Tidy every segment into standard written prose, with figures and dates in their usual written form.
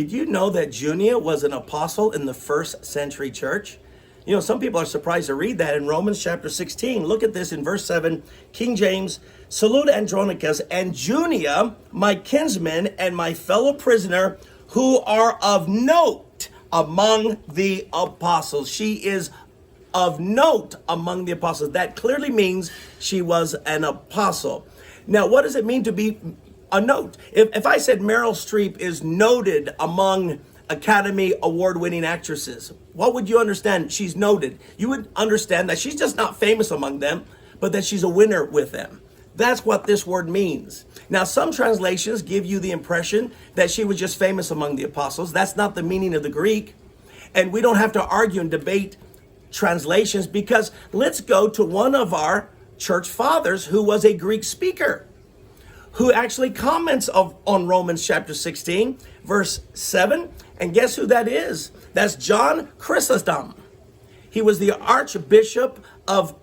Did you know that Junia was an apostle in the first century church? You know, some people are surprised to read that in Romans chapter 16. Look at this in verse 7, King James, salute Andronicus and Junia, my kinsman and my fellow prisoner, who are of note among the apostles. She is of note among the apostles. That clearly means she was an apostle. Now, what does it mean to be a note? If I said Meryl Streep is noted among Academy Award-winning actresses, what would you understand? She's noted. You would understand that she's just not famous among them, but that she's a winner with them. That's what this word means. Now, some translations give you the impression that she was just famous among the apostles. That's not the meaning of the Greek. And we don't have to argue and debate translations, because let's go to one of our church fathers who was a Greek speaker, who actually comments on Romans chapter 16, verse 7. And guess who that is? That's John Chrysostom. He was the Archbishop of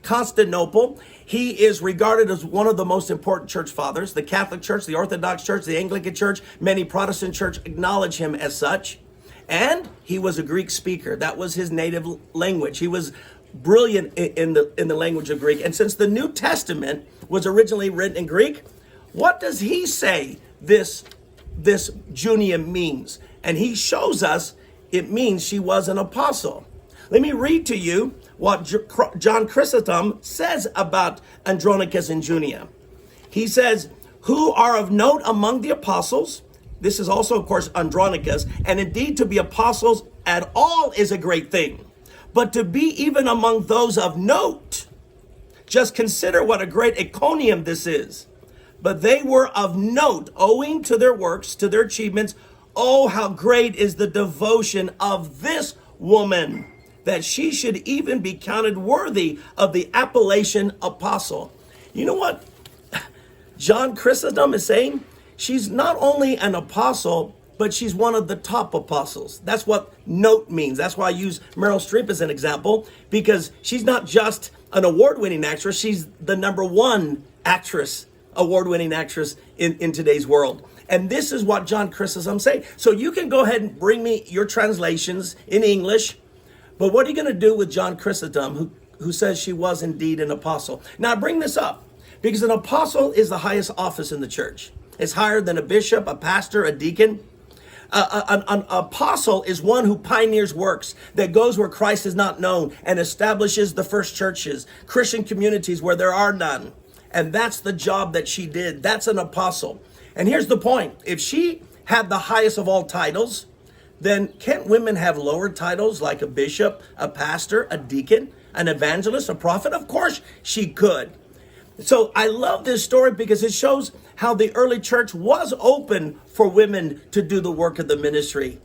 Constantinople. He is regarded as one of the most important church fathers. The Catholic Church, the Orthodox Church, the Anglican Church, many Protestant churches acknowledge him as such. And he was a Greek speaker. That was his native language. He was brilliant in the language of Greek. And since the New Testament was originally written in Greek, what does he say this Junia means? And he shows us it means she was an apostle. Let me read to you what John Chrysostom says about Andronicus and Junia. He says, who are of note among the apostles. This is also, of course, Andronicus. And indeed, to be apostles at all is a great thing. But to be even among those of note, just consider what a great encomium this is. But they were of note, owing to their works, to their achievements. Oh, how great is the devotion of this woman, that she should even be counted worthy of the appellation apostle. You know what John Chrysostom is saying? She's not only an apostle, but she's one of the top apostles. That's what note means. That's why I use Meryl Streep as an example, because she's not just an award-winning actress. She's the number one actress, award-winning actress in today's world. And this is what John Chrysostom saying. So you can go ahead and bring me your translations in English, but what are you going to do with John Chrysostom, who says she was indeed an apostle? Now I bring this up because an apostle is the highest office in the church. It's higher than a bishop, a pastor, a deacon. An apostle is one who pioneers works, that goes where Christ is not known and establishes the first churches, Christian communities where there are none. And that's the job that she did. That's an apostle. And here's the point. If she had the highest of all titles, then can't women have lower titles like a bishop, a pastor, a deacon, an evangelist, a prophet? Of course she could. So I love this story because it shows how the early church was open for women to do the work of the ministry.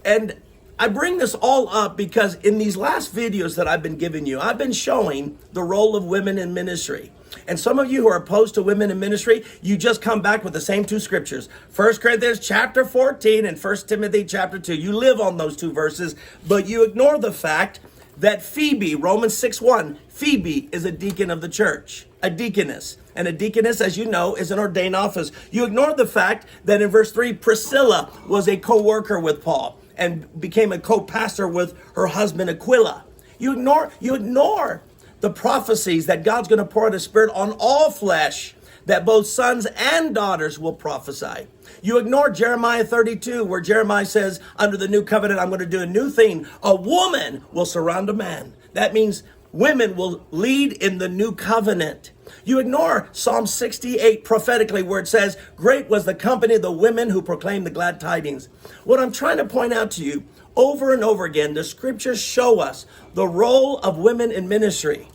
And I bring this all up because in these last videos that I've been giving you, I've been showing the role of women in ministry. And some of you who are opposed to women in ministry, you just come back with the same two scriptures. 1 Corinthians chapter 14 and 1 Timothy chapter 2. You live on those two verses, but you ignore the fact that Phoebe, Romans 6:1, Phoebe is a deacon of the church, a deaconess. And a deaconess, as you know, is an ordained office. You ignore the fact that in verse 3, Priscilla was a co-worker with Paul and became a co-pastor with her husband Aquila. You ignore the prophecies that God's going to pour out His Spirit on all flesh, that both sons and daughters will prophesy. You ignore Jeremiah 32, where Jeremiah says, under the new covenant, I'm going to do a new thing. A woman will surround a man. That means women will lead in the new covenant. You ignore Psalm 68 prophetically, where it says, great was the company of the women who proclaimed the glad tidings. What I'm trying to point out to you, over and over again, the scriptures show us the role of women in ministry.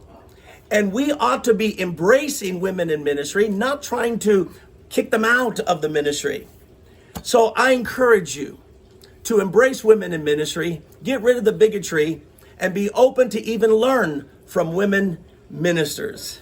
And we ought to be embracing women in ministry, not trying to kick them out of the ministry. So I encourage you to embrace women in ministry, get rid of the bigotry, and be open to even learn from women ministers.